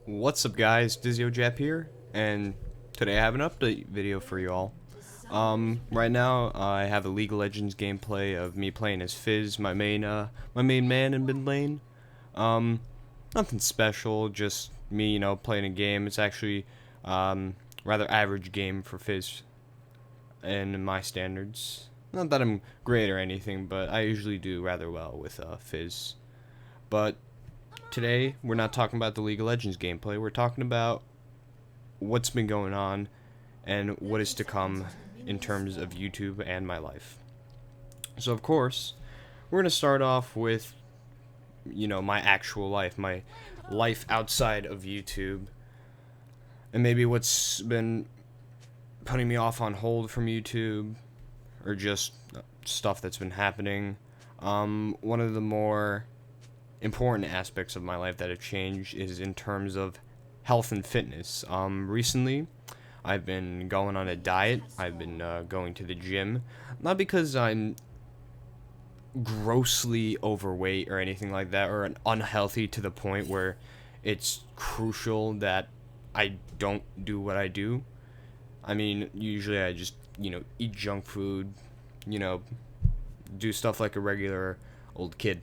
What's up, guys? Dyzio here, and today I have an update video for you all. Right now I have a League of Legends gameplay of me playing as Fizz, my main man in mid lane. Nothing special, just me, playing a game. It's actually rather average game for Fizz, and in my standards. Not that I'm great or anything, but I usually do rather well with Fizz. But today, we're not talking about the League of Legends gameplay. We're talking about what's been going on and what is to come in terms of YouTube and my life. So, of course, we're going to start off with, my actual life, my life outside of YouTube, and maybe what's been putting me off on hold from YouTube, or just stuff that's been happening. One of the more important aspects of my life that have changed is in terms of health and fitness. Recently, I've been going on a diet. I've been going to the gym, not because I'm grossly overweight or anything like that, or unhealthy to the point where it's crucial that I don't do what I do. I mean, usually I just, eat junk food, do stuff like a regular old kid.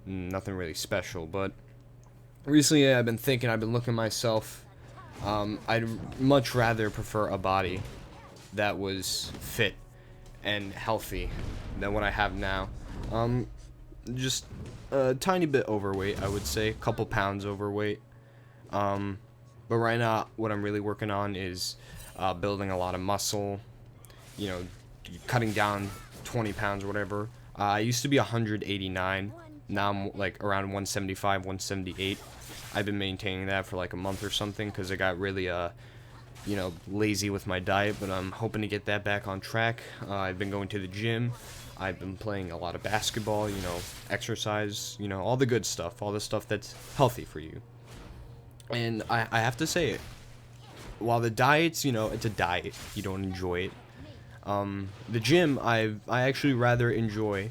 Nothing really special, but recently I've been looking at myself. I'd much rather prefer a body that was fit and healthy than what I have now. Just a tiny bit overweight, I would say, a couple pounds overweight. But right now, what I'm really working on is building a lot of muscle, cutting down 20 pounds or whatever. I used to be 189. Now I'm like around 175, 178. I've been maintaining that for like a month or something because I got really, lazy with my diet, but I'm hoping to get that back on track. I've been going to the gym. I've been playing a lot of basketball, exercise, all the good stuff, all the stuff that's healthy for you. And I have to say it, while the diet's, it's a diet, you don't enjoy it. The gym, I actually rather enjoy.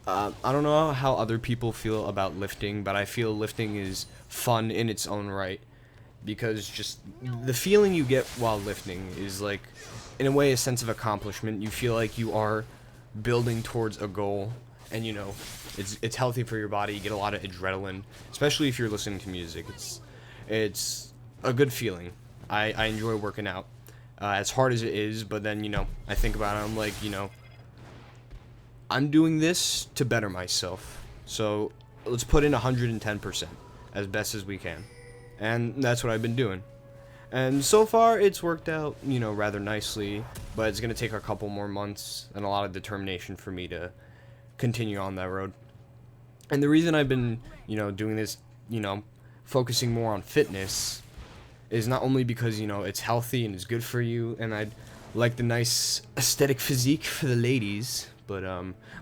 I don't know how other people feel about lifting, but I feel lifting is fun in its own right, because just the feeling you get while lifting is like, in a way, a sense of accomplishment. You feel like you are building towards a goal, and it's healthy for your body. You get a lot of adrenaline, especially if you're listening to music. It's a good feeling. I enjoy working out, as hard as it is, but then I think about it, I'm like, I'm doing this to better myself, so let's put in 110% as best as we can, and that's what I've been doing. And so far, it's worked out, rather nicely, but it's going to take a couple more months and a lot of determination for me to continue on that road. And the reason I've been, doing this, focusing more on fitness is not only because, it's healthy and it's good for you, and I'd like the nice aesthetic physique for the ladies, but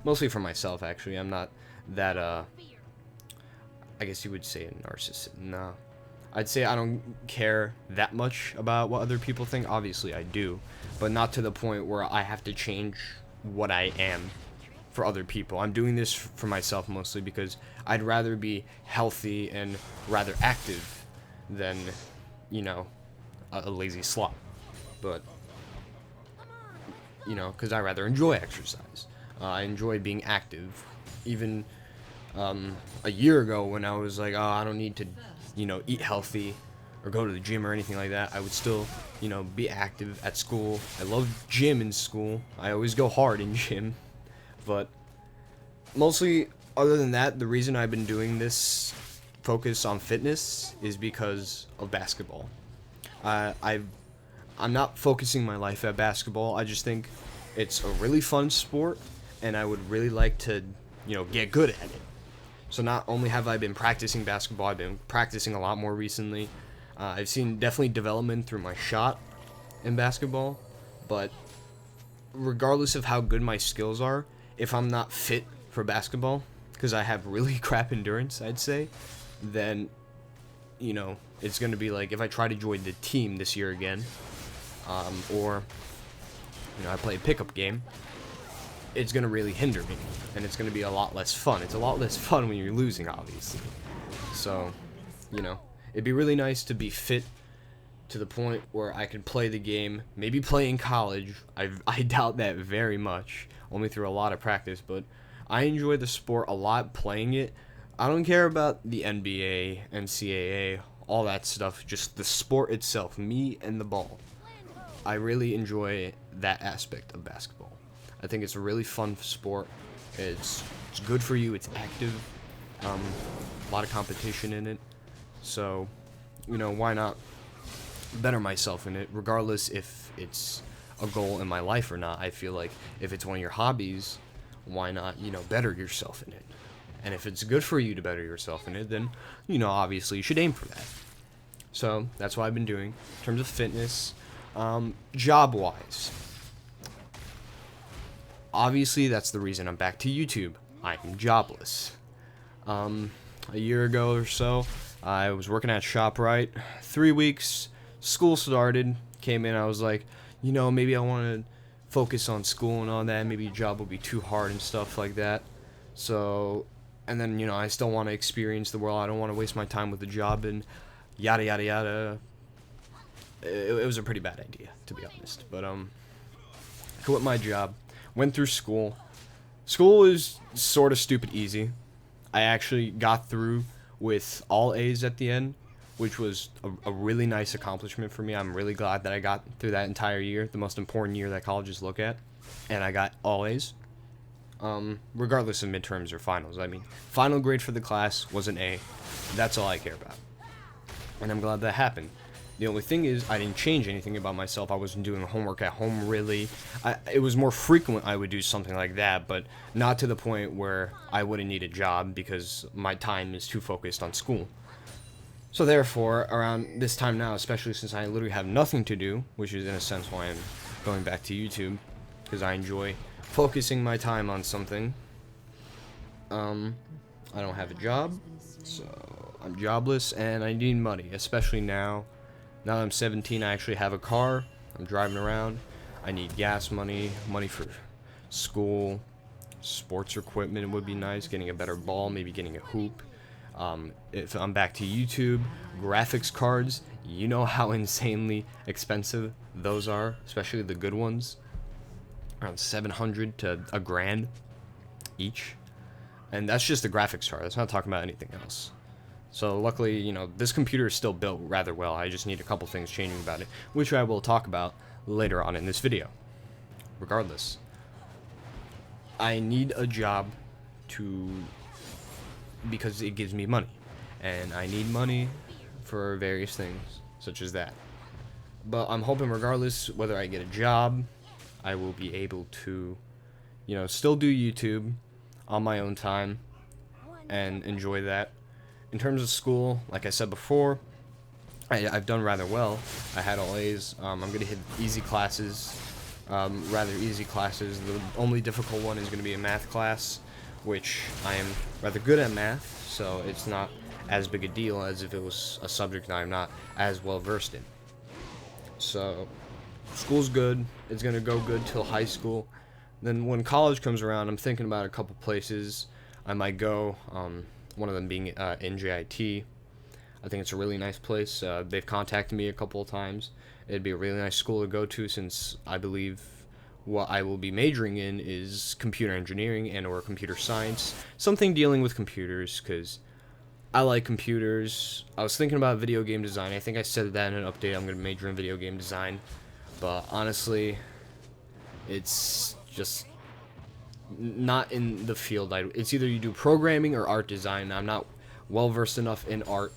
mostly for myself, actually. I'm not that, I guess you would say a narcissist. No. I'd say I don't care that much about what other people think. Obviously, I do, but not to the point where I have to change what I am for other people. I'm doing this for myself mostly because I'd rather be healthy and rather active than, a lazy slop. But, because I rather enjoy exercise. I enjoy being active. Even a year ago when I was like, oh, I don't need to, eat healthy or go to the gym or anything like that, I would still, be active at school. I love gym in school. I always go hard in gym. But mostly, other than that, the reason I've been doing this focus on fitness is because of basketball. I'm not focusing my life at basketball. I just think it's a really fun sport, and I would really like to, get good at it. So not only have I been practicing basketball, I've been practicing a lot more recently. I've seen definitely development through my shot in basketball, but regardless of how good my skills are, if I'm not fit for basketball, because I have really crap endurance, I'd say, then, it's going to be like if I try to join the team this year again, or, I play a pickup game, it's going to really hinder me, and it's going to be a lot less fun. It's a lot less fun when you're losing, obviously. So, It'd be really nice to be fit to the point where I could play the game, maybe play in college. I doubt that very much, only through a lot of practice, but I enjoy the sport a lot playing it. I don't care about the NBA, NCAA, all that stuff, just the sport itself, me and the ball. I really enjoy that aspect of basketball. I think it's a really fun sport. It's good for you, it's active, a lot of competition in it, so, why not better myself in it, regardless if it's a goal in my life or not. I feel like if it's one of your hobbies, why not, better yourself in it? And if it's good for you to better yourself in it, then, obviously you should aim for that. So that's what I've been doing in terms of fitness. Job-wise, obviously that's the reason I'm back to YouTube. I'm jobless. A year ago or so, I was working at ShopRite. 3 weeks, school started, came in, I was like, maybe I want to focus on school and all that, maybe a job will be too hard and stuff like that. So, and then, I still want to experience the world, I don't want to waste my time with the job, and yada yada yada. It was a pretty bad idea, to be honest, but, I quit my job, went through school. School was sort of stupid easy. I actually got through with all A's at the end, which was a really nice accomplishment for me. I'm really glad that I got through that entire year, the most important year that colleges look at, and I got all A's, regardless of midterms or finals. I mean, final grade for the class was an A. That's all I care about, and I'm glad that happened. The only thing is, I didn't change anything about myself. I wasn't doing homework at home, really. It was more frequent I would do something like that, but not to the point where I wouldn't need a job because my time is too focused on school. So therefore, around this time now, especially since I literally have nothing to do, which is in a sense why I'm going back to YouTube, because I enjoy focusing my time on something. I don't have a job, so I'm jobless, and I need money, especially now. Now that I'm 17, I actually have a car. I'm driving around. I need gas money, money for school, sports equipment would be nice, getting a better ball, maybe getting a hoop. If I'm back to YouTube, graphics cards, you know how insanely expensive those are, especially the good ones. Around 700 to a grand each. And that's just the graphics card. That's not talking about anything else. So luckily, this computer is still built rather well. I just need a couple things changing about it, which I will talk about later on in this video. Regardless, I need a job because it gives me money, and I need money for various things such as that. But I'm hoping regardless whether I get a job, I will be able to still do YouTube on my own time and enjoy that. In terms of school, like I said before, I've done rather well. I had all A's. I'm going to hit easy classes, rather easy classes. The only difficult one is going to be a math class, which I am rather good at math, so it's not as big a deal as if it was a subject that I'm not as well versed in. So, school's good. It's going to go good till high school. Then when college comes around, I'm thinking about a couple places I might go. One of them being NJIT. I think it's a really nice place. They've contacted me a couple of times. It'd be a really nice school to go to, since I believe what I will be majoring in is computer engineering and or computer science. Something dealing with computers, because I like computers. I was thinking about video game design. I think I said that in an update. I'm going to major in video game design. But honestly, it's just not in the field. It's either you do programming or art design. I'm not well versed enough in art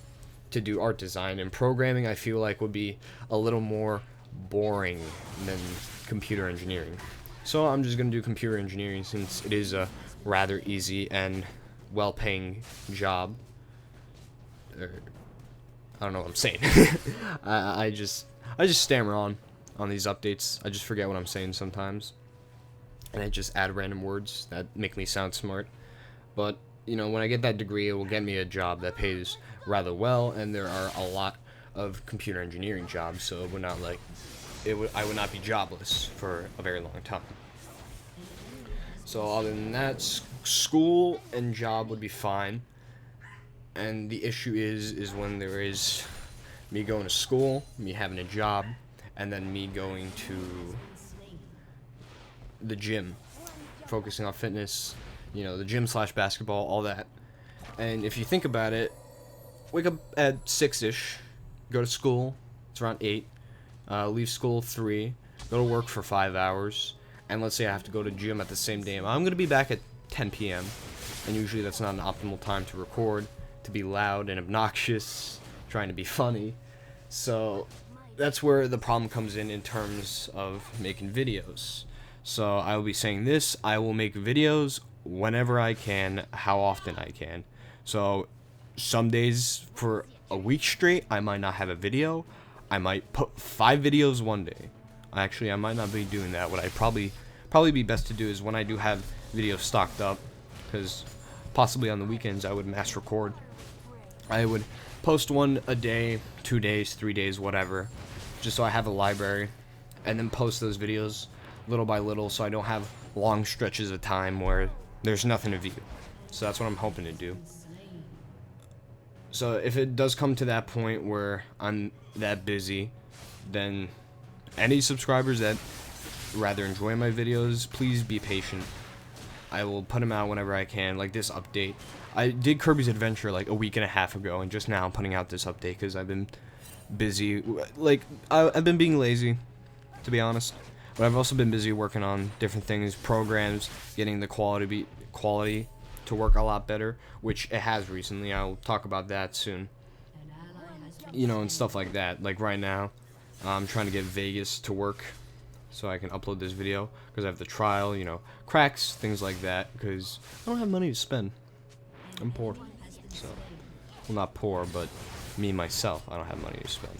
to do art design, and programming I feel like would be a little more boring than computer engineering. So I'm just going to do computer engineering, since it is a rather easy and well-paying job. I don't know what I'm saying. I just stammer on these updates. I just forget what I'm saying sometimes, and I just add random words that make me sound smart. But when I get that degree, it will get me a job that pays rather well, and there are a lot of computer engineering jobs, so it would not I would not be jobless for a very long time. So other than that, school and job would be fine. And the issue is when there is me going to school, me having a job, and then me going to the gym, focusing on fitness, the gym slash basketball, all that. And if you think about it, wake up at 6-ish, go to school, it's around 8, leave school 3, go to work for 5 hours, and let's say I have to go to gym at the same day. I'm going to be back at 10 p.m., and usually that's not an optimal time to record, to be loud and obnoxious, trying to be funny. So that's where the problem comes in terms of making videos. So I will be saying this, I will make videos whenever I can, how often I can. So some days for a week straight, I might not have a video. I might put 5 videos one day. Actually, I might not be doing that. What I probably be best to do is when I do have videos stocked up, because possibly on the weekends I would mass record. I would post one a day, 2 days, 3 days, whatever, just so I have a library, and then post those videos little by little so I don't have long stretches of time where there's nothing to view. So that's what I'm hoping to do. So if it does come to that point where I'm that busy, then any subscribers that rather enjoy my videos, please be patient. I will put them out whenever I can, like this update. I did Kirby's Adventure like a week and a half ago, and just now I'm putting out this update because I've been busy. Like, I've been being lazy, to be honest. But I've also been busy working on different things, programs, getting the quality to work a lot better, which it has recently. I'll talk about that soon. And stuff like that. Like right now, I'm trying to get Vegas to work so I can upload this video because I have the trial, cracks, things like that, because I don't have money to spend. I'm poor. So, well, not poor, but me, myself, I don't have money to spend.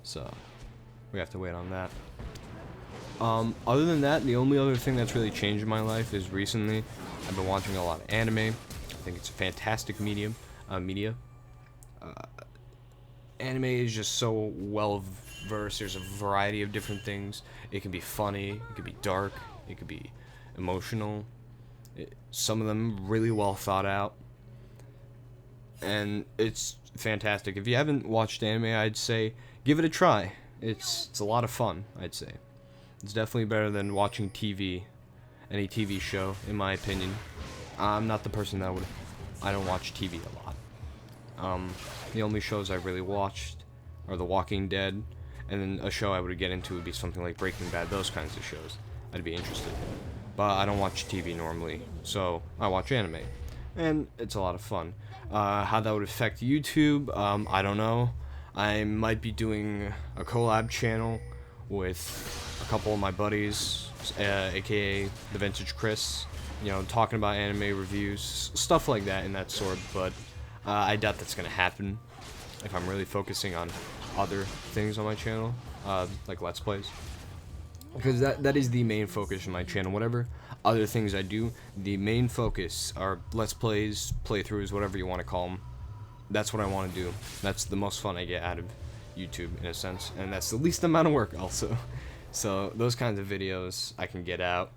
So, we have to wait on that. Other than that, the only other thing that's really changed in my life is recently I've been watching a lot of anime. I think it's a fantastic media. Anime is just so well versed. There's a variety of different things. It can be funny, it could be dark, it could be emotional. Some of them really well thought out. And it's fantastic. If you haven't watched anime, I'd say give it a try. It's a lot of fun, I'd say. It's definitely better than watching TV, any TV show, in my opinion. I'm not the person I don't watch TV a lot. The only shows I've really watched are The Walking Dead, and then a show I would get into would be something like Breaking Bad, those kinds of shows. I'd be interested. But I don't watch TV normally, so I watch anime. And it's a lot of fun. How that would affect YouTube, I don't know. I might be doing a collab channel with a couple of my buddies, aka the Vintage Chris, talking about anime reviews, stuff like that in that sort, but I doubt that's going to happen if I'm really focusing on other things on my channel, like Let's Plays. Because that is the main focus of my channel. Whatever other things I do, the main focus are Let's Plays, playthroughs, whatever you want to call them. That's what I want to do. That's the most fun I get out of YouTube, in a sense. And that's the least amount of work, also. So, those kinds of videos I can get out,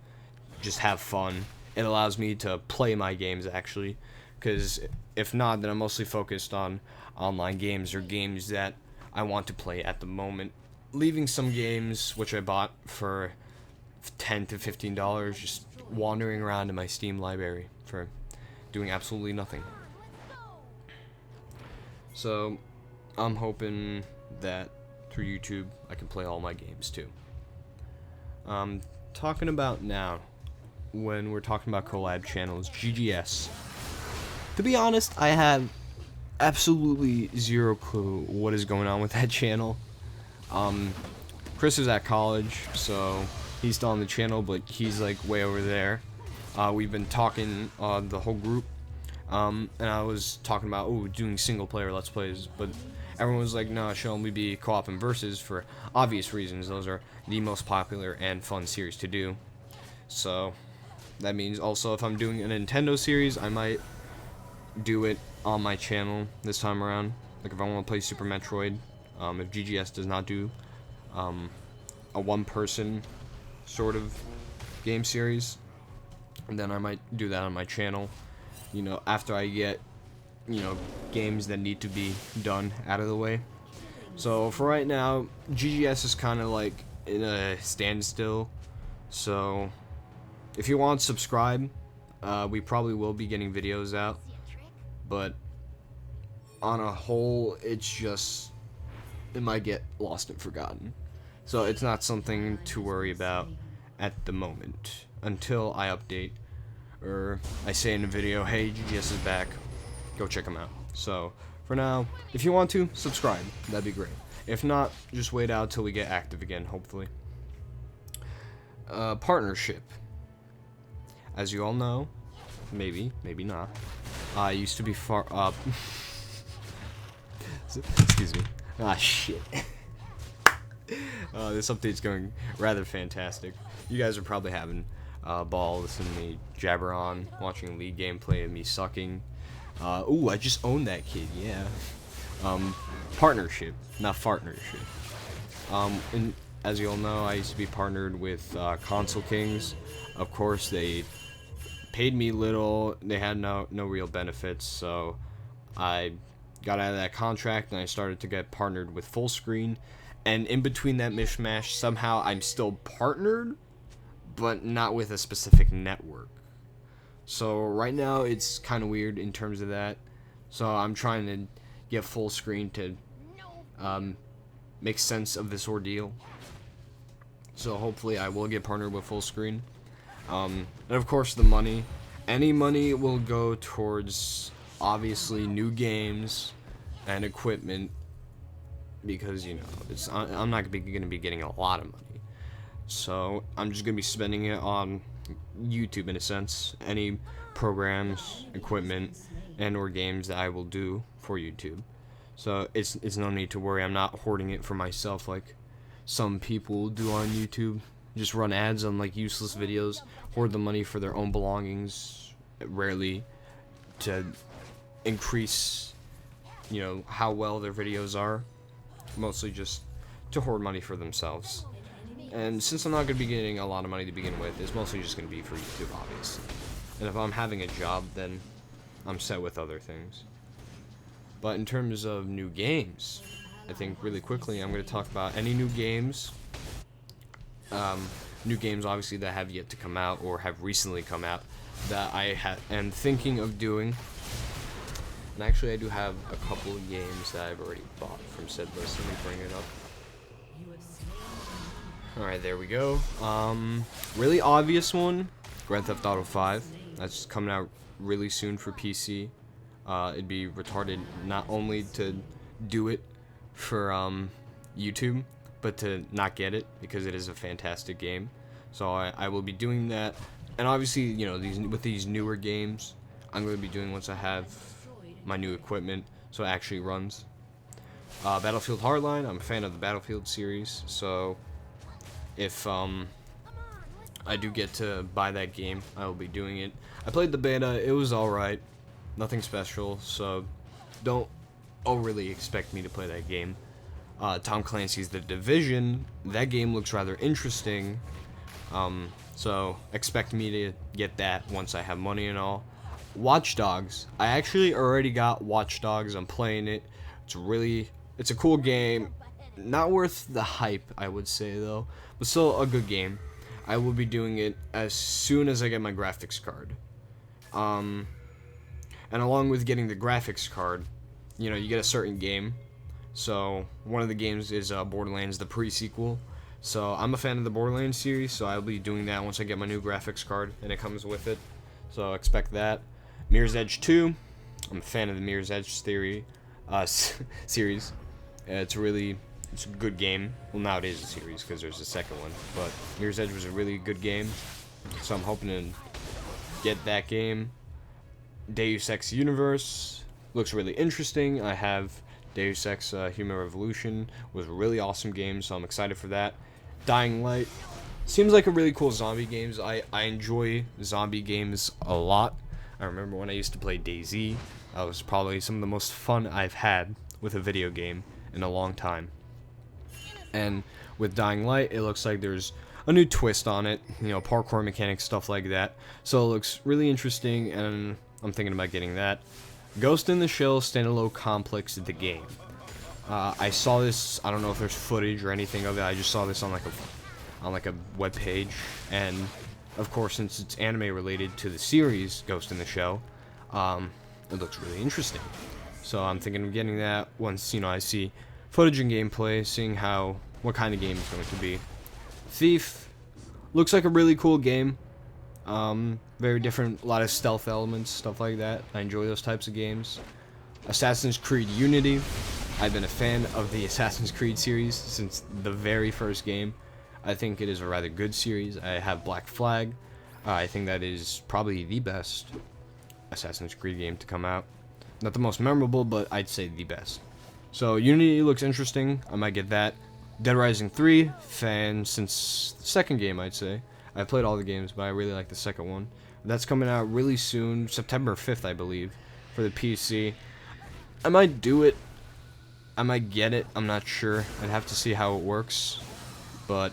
just have fun. It allows me to play my games, actually. Because if not, then I'm mostly focused on online games or games that I want to play at the moment. Leaving some games, which I bought for $10 to $15, just wandering around in my Steam library for doing absolutely nothing. So, I'm hoping that through YouTube I can play all my games too. Talking about now, when we're talking about collab channels, GGS. To be honest, I have absolutely zero clue what is going on with that channel. Chris is at college, so he's still on the channel, but he's like way over there. We've been talking, the whole group, and I was talking about, doing single player Let's Plays, but everyone was like, no, it should only be co-op and versus for obvious reasons. Those are the most popular and fun series to do. So, that means also if I'm doing a Nintendo series, I might do it on my channel this time around. Like if I want to play Super Metroid, if GGS does not do a one-person sort of game series, and then I might do that on my channel. After I get games that need to be done out of the way. So for right now, GGS is kind of like in a standstill. So if you want, subscribe. We probably will be getting videos out, but on a whole, it might get lost and forgotten. So it's not something to worry about at the moment until I update or I say in a video, hey, GGS is back, go check them out. So for now, if you want to, subscribe, that'd be great. If not, just wait out till we get active again, hopefully. Partnership. As you all know, maybe not, I used to be excuse me. Ah, shit. This update's going rather fantastic. You guys are probably having ball listening to me jabber on, watching league gameplay and me sucking. Ooh, I just owned that kid, yeah. Partnership, not partnership. And as you all know, I used to be partnered with Console Kings. Of course, they paid me little. They had no real benefits, so I got out of that contract and I started to get partnered with Full Screen. And in between that mishmash, somehow I'm still partnered, but not with a specific network. So right now it's kind of weird in terms of that. So I'm trying to get Full Screen to make sense of this ordeal. So hopefully I will get partnered with Full Screen. And of course the money. Any money will go towards obviously new games and equipment, because I'm not gonna be getting a lot of money. So I'm just gonna be spending it on YouTube in a sense. Any programs, equipment, and or games that I will do for YouTube. So it's no need to worry. I'm not hoarding it for myself like some people do on YouTube. Just run ads on like useless videos, hoard the money for their own belongings, rarely to increase, how well their videos are. Mostly just to hoard money for themselves. And since I'm not going to be getting a lot of money to begin with, it's mostly just going to be for YouTube, obviously. And if I'm having a job, then I'm set with other things. But in terms of new games, I think really quickly I'm going to talk about any new games. New games, obviously, that have yet to come out or have recently come out that I am thinking of doing. And actually, I do have a couple of games that I've already bought from said list. Let me bring it up. Alright, there we go. Really obvious one, Grand Theft Auto 5. That's coming out really soon for PC. It'd be retarded not only to do it for YouTube, but to not get it, because it is a fantastic game. So I will be doing that. And obviously, with these newer games, I'm going to be doing once I have my new equipment, so it actually runs. Battlefield Hardline, I'm a fan of the Battlefield series, so if I do get to buy that game, I will be doing it. I played the beta, it was alright, nothing special, so don't overly expect me to play that game. Tom Clancy's The Division, that game looks rather interesting, so expect me to get that once I have money and all. Watch Dogs, I actually already got Watch Dogs. I'm playing it. It's a cool game. Not worth the hype, I would say, though, but still a good game. I will be doing it as soon as I get my graphics card. And along with getting the graphics card, you get a certain game. So one of the games is Borderlands, the pre-sequel. So I'm a fan of the Borderlands series, so I'll be doing that once I get my new graphics card and it comes with it. So expect that. Mirror's Edge 2. I'm a fan of the Mirror's Edge series. It's a good game. Well, now it is a series because there's a second one. But Mirror's Edge was a really good game, so I'm hoping to get that game. Deus Ex Universe looks really interesting. I have Deus Ex Human Revolution, was a really awesome game, so I'm excited for that. Dying Light seems like a really cool zombie games. I enjoy zombie games a lot. I remember when I used to play DayZ. That was probably some of the most fun I've had with a video game in a long time. And with Dying Light, it looks like there's a new twist on it, parkour mechanics, stuff like that. So it looks really interesting, and I'm thinking about getting that. Ghost in the Shell Standalone Complex, the game. I saw this. I don't know if there's footage or anything of it. I just saw this on like a web page, and of course, since it's anime related to the series Ghost in the Shell, it looks really interesting. So I'm thinking of getting that once I see footage and gameplay, seeing what kind of game it's going to be. Thief looks like a really cool game. Very different, a lot of stealth elements, stuff like that. I enjoy those types of games. Assassin's Creed Unity. I've been a fan of the Assassin's Creed series since the very first game. I think it is a rather good series. I have Black Flag. I think that is probably the best Assassin's Creed game to come out. Not the most memorable, but I'd say the best. So Unity looks interesting. I might get that. Dead Rising 3, fan since the second game, I'd say. I've played all the games, but I really like the second one. That's coming out really soon, September 5th, I believe, for the PC. I might do it. I might get it. I'm not sure. I'd have to see how it works. But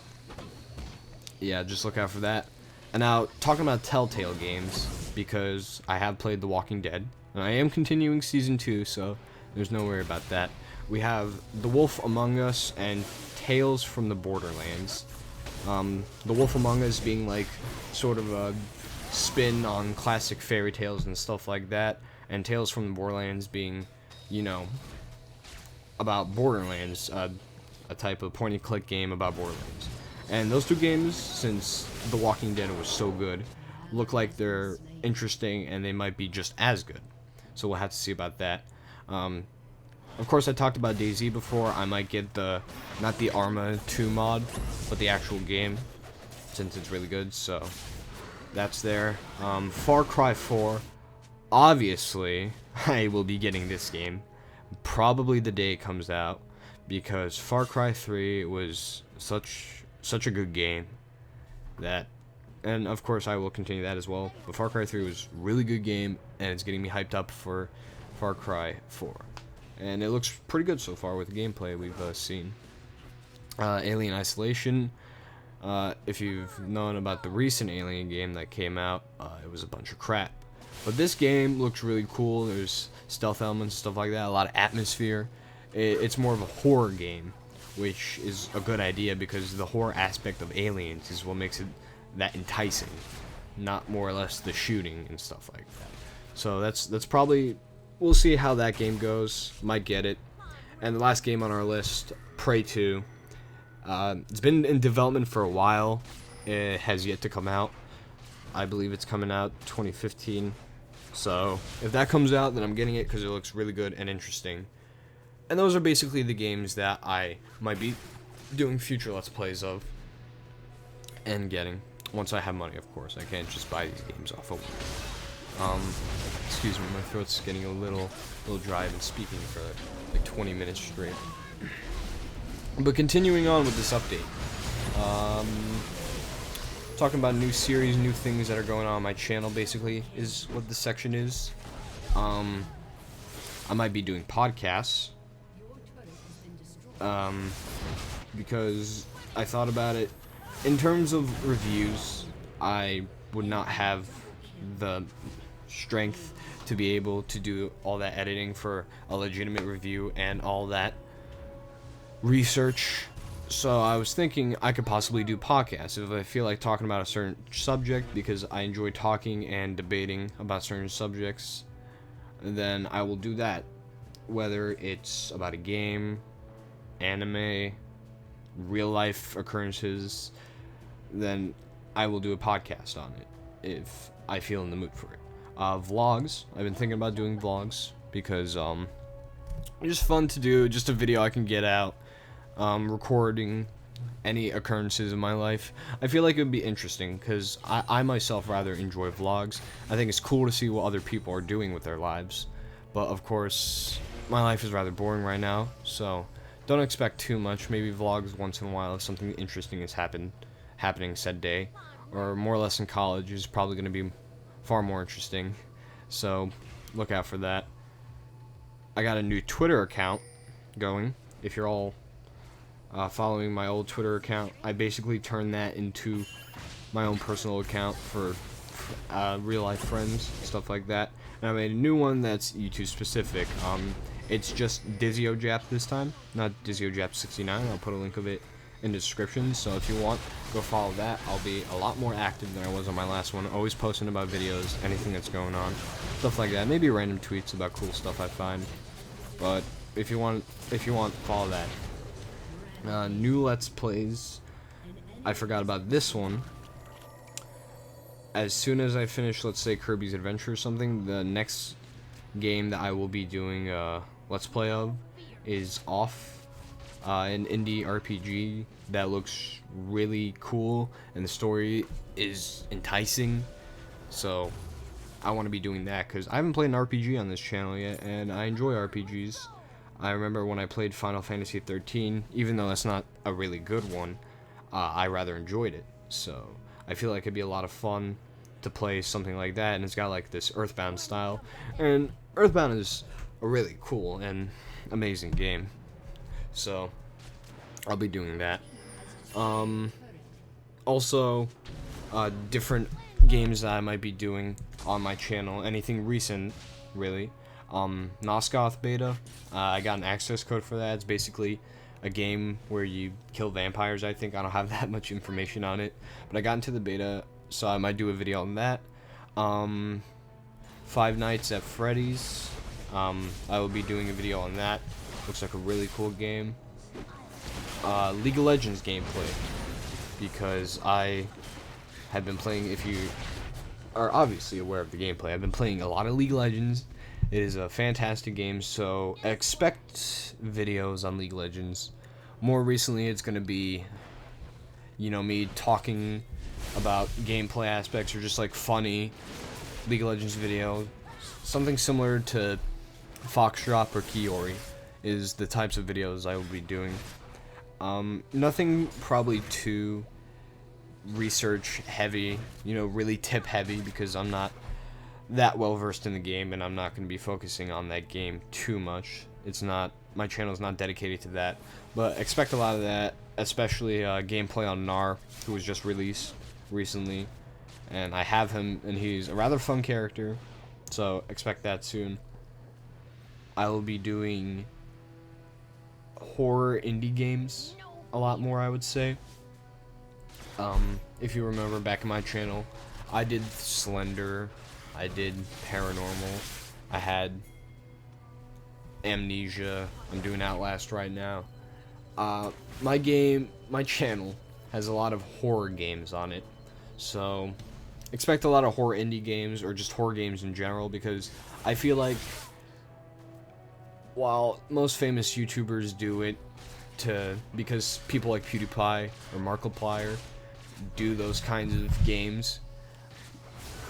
yeah, just look out for that. And now, talking about Telltale games, because I have played The Walking Dead, and I am continuing Season 2, so there's no worry about that. We have The Wolf Among Us and Tales from the Borderlands. The Wolf Among Us being like sort of a spin on classic fairy tales and stuff like that, and Tales from the Borderlands being, about Borderlands, a type of point-and-click game about Borderlands. And those two games, since The Walking Dead was so good, look like they're interesting and they might be just as good. So we'll have to see about that. Of course, I talked about Dyzio before. I might get not the Arma 2 mod, but the actual game, since it's really good, so that's there. Far Cry 4, obviously, I will be getting this game, probably the day it comes out, because Far Cry 3 was such a good game that, and of course I will continue that as well, but Far Cry 3 was a really good game, and it's getting me hyped up for Far Cry 4. And it looks pretty good so far with the gameplay we've seen. Alien Isolation. If you've known about the recent Alien game that came out, it was a bunch of crap. But this game looks really cool. There's stealth elements, stuff like that, a lot of atmosphere. It's more of a horror game, which is a good idea because the horror aspect of Aliens is what makes it that enticing, not more or less the shooting and stuff like that. So that's probably... We'll see how that game goes. Might get it. And the last game on our list, Prey 2. It's been in development for a while. It has yet to come out. I believe it's coming out 2015. So if that comes out, then I'm getting it because it looks really good and interesting. And those are basically the games that I might be doing future Let's Plays of. And getting. Once I have money, of course. I can't just buy these games off of excuse me, my throat's getting a little dry. I've been speaking for like 20 minutes straight. But continuing on with this update, talking about new series, new things that are going on my channel, basically, is what this section is. I might be doing podcasts, because I thought about it. In terms of reviews, I would not have the strength to be able to do all that editing for a legitimate review and all that research. So I was thinking I could possibly do podcasts if I feel like talking about a certain subject, because I enjoy talking and debating about certain subjects. Then I will do that, whether it's about a game, anime, real life occurrences. Then I will do a podcast on it if I feel in the mood for it. Vlogs. I've been thinking about doing vlogs because it's just fun to do, just a video I can get out, recording any occurrences in my life. I feel like it would be interesting because I myself rather enjoy vlogs. I think it's cool to see what other people are doing with their lives, but of course my life is rather boring right now, so don't expect too much. Maybe vlogs once in a while if something interesting is happening said day, or more or less in college is probably going to be far more interesting, so look out for that. I got a new Twitter account going. If you're all following my old Twitter account, I basically turned that into my own personal account for real life friends, stuff like that. And I made a new one that's YouTube specific. It's just Dyzio Jap this time, not Dyzio Jap 69. I'll put a link of it in the description, so if you want, go follow that. I'll be a lot more active than I was on my last one, always posting about videos, anything that's going on, stuff like that. Maybe random tweets about cool stuff I find. But if you want, follow that. New Let's Plays. I forgot about this one. As soon as I finish, let's say, Kirby's Adventure or something, the next game that I will be doing Let's Play of is Off, an indie RPG that looks really cool, and the story is enticing, so I want to be doing that, because I haven't played an RPG on this channel yet, and I enjoy RPGs. I remember when I played Final Fantasy 13, even though that's not a really good one, I rather enjoyed it, so I feel like it'd be a lot of fun to play something like that, and it's got like this Earthbound style, and Earthbound is a really cool and amazing game, so I'll be doing that. Also, different games that I might be doing on my channel, anything recent, really. Nosgoth beta, I got an access code for that. It's basically a game where you kill vampires, I think. I don't have that much information on it, but I got into the beta, so I might do a video on that. Five Nights at Freddy's, I will be doing a video on that. Looks like a really cool game. League of Legends gameplay, because I have been playing, if you are obviously aware of the gameplay, I've been playing a lot of League of Legends. It is a fantastic game, so expect videos on League of Legends. More recently, it's going to be, you know, me talking about gameplay aspects, or just like funny League of Legends video. Something similar to Foxdrop or Kiori is the types of videos I will be doing. Nothing probably too research heavy, you know, really tip heavy, because I'm not that well versed in the game, and I'm not going to be focusing on that game too much. It's not, my channel is not dedicated to that, but expect a lot of that, especially gameplay on Gnar, who was just released recently, and I have him, and he's a rather fun character, so expect that soon. I will be doing horror indie games a lot more, I would say. If you remember back in my channel, I did Slender, I did Paranormal, I had Amnesia, I'm doing Outlast right now. My channel has a lot of horror games on it, so expect a lot of horror indie games, or just horror games in general, because I feel like while most famous YouTubers do it because people like PewDiePie or Markiplier do those kinds of games,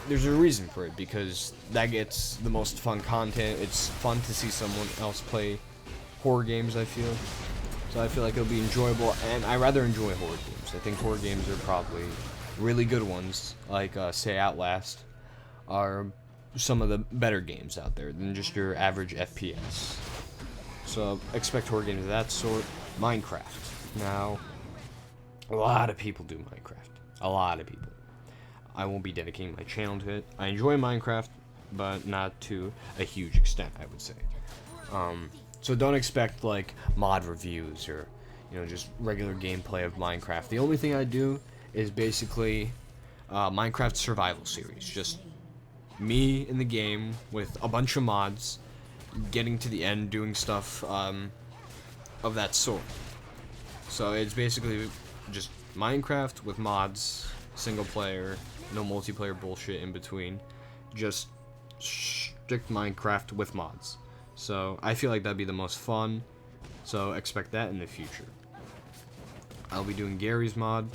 there's a reason for it, because that gets the most fun content. It's fun to see someone else play horror games, I feel. So I feel like it'll be enjoyable, and I rather enjoy horror games. I think horror games are probably really good ones, like say Outlast, are some of the better games out there than just your average FPS. So expect horror games of that sort. Minecraft. Now, a lot of people do Minecraft. A lot of people. I won't be dedicating my channel to it. I enjoy Minecraft, but not to a huge extent, I would say. So don't expect like mod reviews or, you know, just regular gameplay of Minecraft. The only thing I do is basically Minecraft survival series. Just me in the game with a bunch of mods, getting to the end, doing stuff of that sort. So it's basically just Minecraft with mods, single player, no multiplayer bullshit in between, just strict Minecraft with mods. So I feel like that'd be the most fun, so expect that in the future. I'll be doing Gary's mod.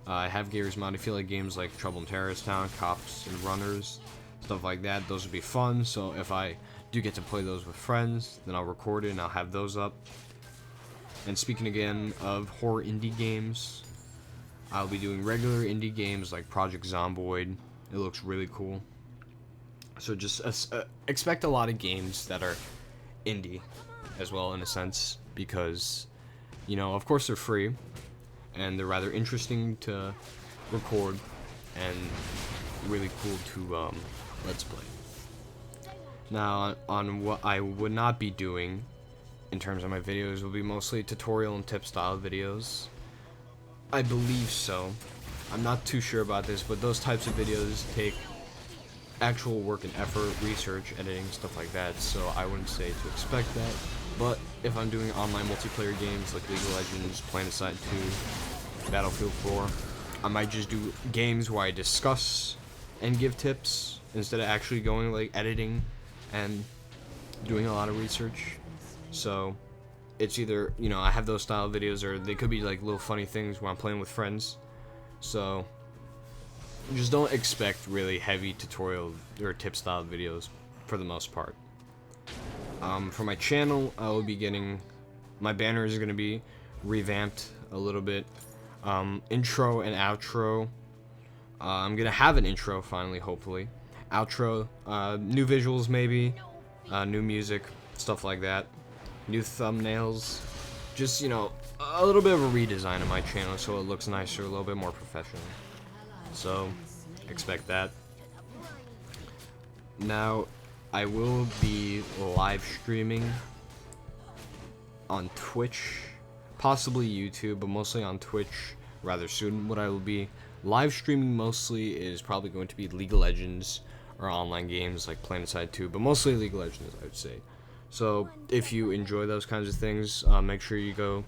I have Gary's mod. I feel like games like Trouble in Terrorist Town, Cops and Runners, stuff like that, those would be fun. So if I do get to play those with friends, then I'll record it and I'll have those up. And speaking again of horror indie games, I'll be doing regular indie games like Project Zomboid. It looks really cool. So just expect a lot of games that are indie as well, in a sense, because, you know, of course they're free and they're rather interesting to record, and really cool to let's play. Now, on what I would not be doing in terms of my videos will be mostly tutorial and tip style videos. I believe so. I'm not too sure about this, but those types of videos take actual work and effort, research, editing, stuff like that, so I wouldn't say to expect that. But if I'm doing online multiplayer games like League of Legends, PlanetSide 2, Battlefield 4, I might just do games where I discuss and give tips instead of actually going like editing and doing a lot of research. So it's either, you know, I have those style videos, or they could be like little funny things when I'm playing with friends. So just don't expect really heavy tutorial or tip style videos for the most part. For my channel, I will be getting, my banner is going to be revamped a little bit. Intro and outro. I'm going to have an intro finally, hopefully. Outro, new visuals maybe, new music, stuff like that. New thumbnails. Just, you know, a little bit of a redesign of my channel so it looks nicer, a little bit more professional. So, expect that. Now, I will be live streaming on Twitch, possibly YouTube, but mostly on Twitch rather soon. What I will be live streaming mostly is probably going to be League of Legends or online games like PlanetSide 2, but mostly League of Legends, I would say. So, if you enjoy those kinds of things, make sure you go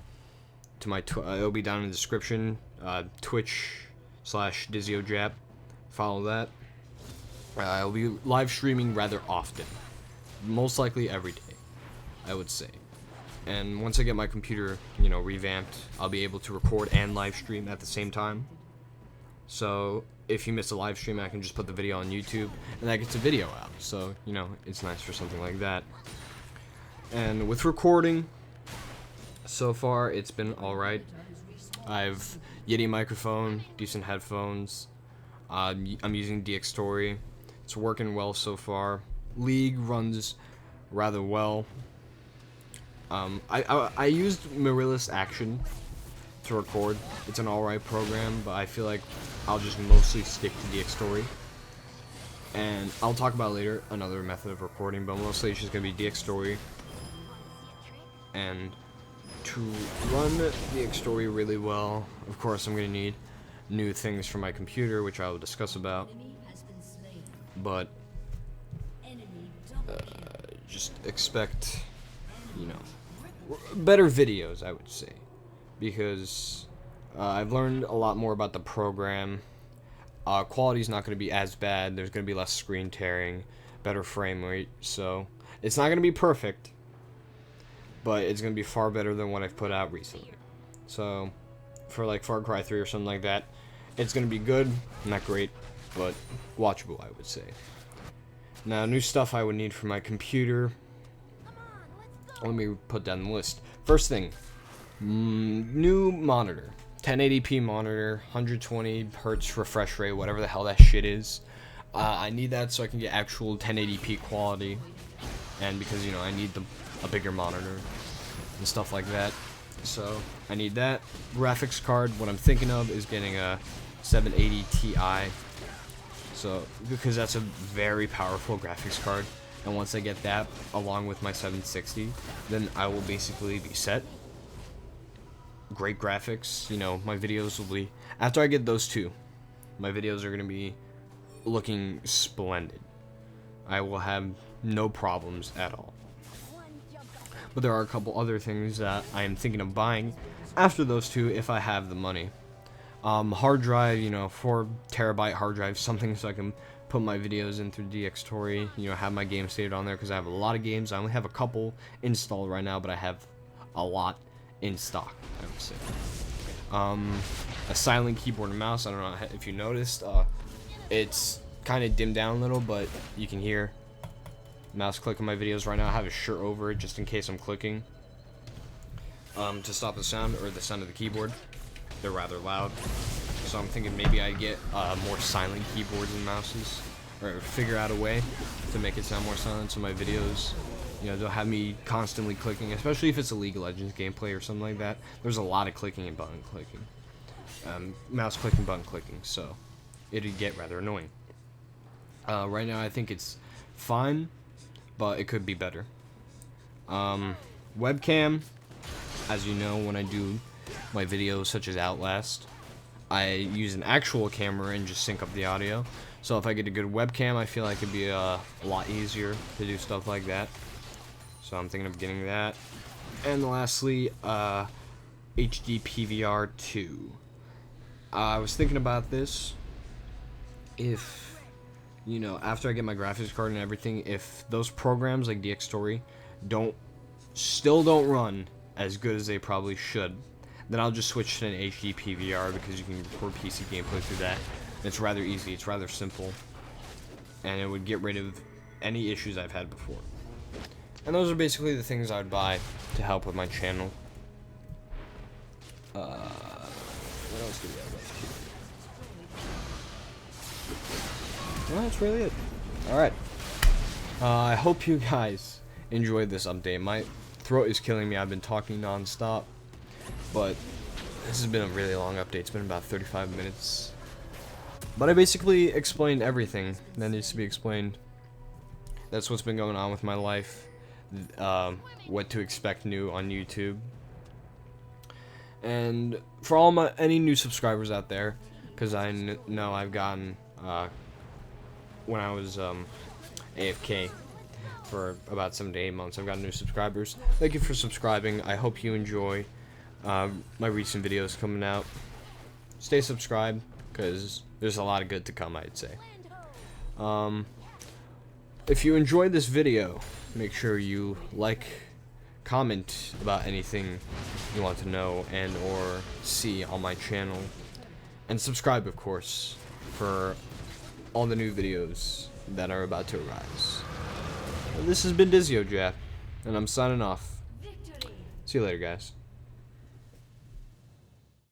to my, it'll be down in the description, Twitch/Dyzio Jap. Follow that. I'll be live streaming rather often, most likely every day, I would say. And once I get my computer, you know, revamped, I'll be able to record and live stream at the same time. So if you miss a live stream, I can just put the video on YouTube, and that gets a video out. So, you know, it's nice for something like that. And with recording, so far it's been alright. I've Yeti microphone, decent headphones. I'm using DX Story. It's working well so far. League runs rather well. I used Mirillus Action to record. It's an alright program, but I feel like I'll just mostly stick to DX Story. And I'll talk about later another method of recording, but mostly it's just going to be DX Story. And to run DX Story really well, of course I'm going to need new things for my computer, which I will discuss about. But just expect, you know, better videos, I would say, because I've learned a lot more about the program. Quality's not going to be as bad. There's going to be less screen tearing, better frame rate, so it's not going to be perfect, but it's going to be far better than what I've put out recently. So for like Far Cry 3 or something like that, it's going to be good, not great, but watchable, I would say. Now, new stuff I would need for my computer. Let me put down the list. First thing, new monitor. 1080p monitor, 120 hertz refresh rate, whatever the hell that shit is. I need that so I can get actual 1080p quality. And because, you know, I need a bigger monitor and stuff like that. So, I need that. Graphics card, what I'm thinking of is getting a 780 Ti. So, because that's a very powerful graphics card, and once I get that along with my 760, then I will basically be set. Great graphics, you know, my videos will be, after I get those two, my videos are going to be looking splendid. I will have no problems at all. But there are a couple other things that I am thinking of buying after those two if I have the money. Hard drive, you know, 4 terabyte hard drive, something so I can put my videos in through DX Story, you know, have my games saved on there, because I have a lot of games. I only have a couple installed right now, but I have a lot in stock, I would say. A silent keyboard and mouse, I don't know if you noticed, it's kind of dimmed down a little, but you can hear mouse click in my videos right now. I have a shirt over it just in case I'm clicking, to stop the sound, or the sound of the keyboard. They're rather loud, so I'm thinking maybe I get more silent keyboards and mouses, or figure out a way to make it sound more silent so my videos, you know, don't have me constantly clicking, especially if it's a League of Legends gameplay or something like that. There's a lot of clicking and button clicking, mouse clicking, button clicking, so it'd get rather annoying. Right now I think it's fine, but it could be better. Webcam, as you know, when I do my videos such as Outlast, I use an actual camera and just sync up the audio. So if I get a good webcam, I feel like it'd be a lot easier to do stuff like that. So I'm thinking of getting that. And lastly, HD PVR 2. I was thinking about this. If, you know, after I get my graphics card and everything, if those programs like DxStory still don't run as good as they probably should, then I'll just switch to an HD PVR because you can record PC gameplay through that. It's rather easy, it's rather simple, and it would get rid of any issues I've had before. And those are basically the things I would buy to help with my channel. What else do we have left here? Well, that's really it. Alright. I hope you guys enjoyed this update. My throat is killing me. I've been talking non-stop. But this has been a really long update. It's been about 35 minutes. But I basically explained everything that needs to be explained. That's what's been going on with my life. What to expect new on YouTube. And for all any new subscribers out there, because I know I've gotten when I was AFK for about 7 to 8 months, I've gotten new subscribers. Thank you for subscribing. I hope you enjoy my recent videos coming out. Stay subscribed, because there's a lot of good to come, I'd say. If you enjoyed this video, make sure you like, comment about anything you want to know and or see on my channel, and subscribe, of course, for all the new videos that are about to arise. This has been Dyzio, and I'm signing off. See you later, guys.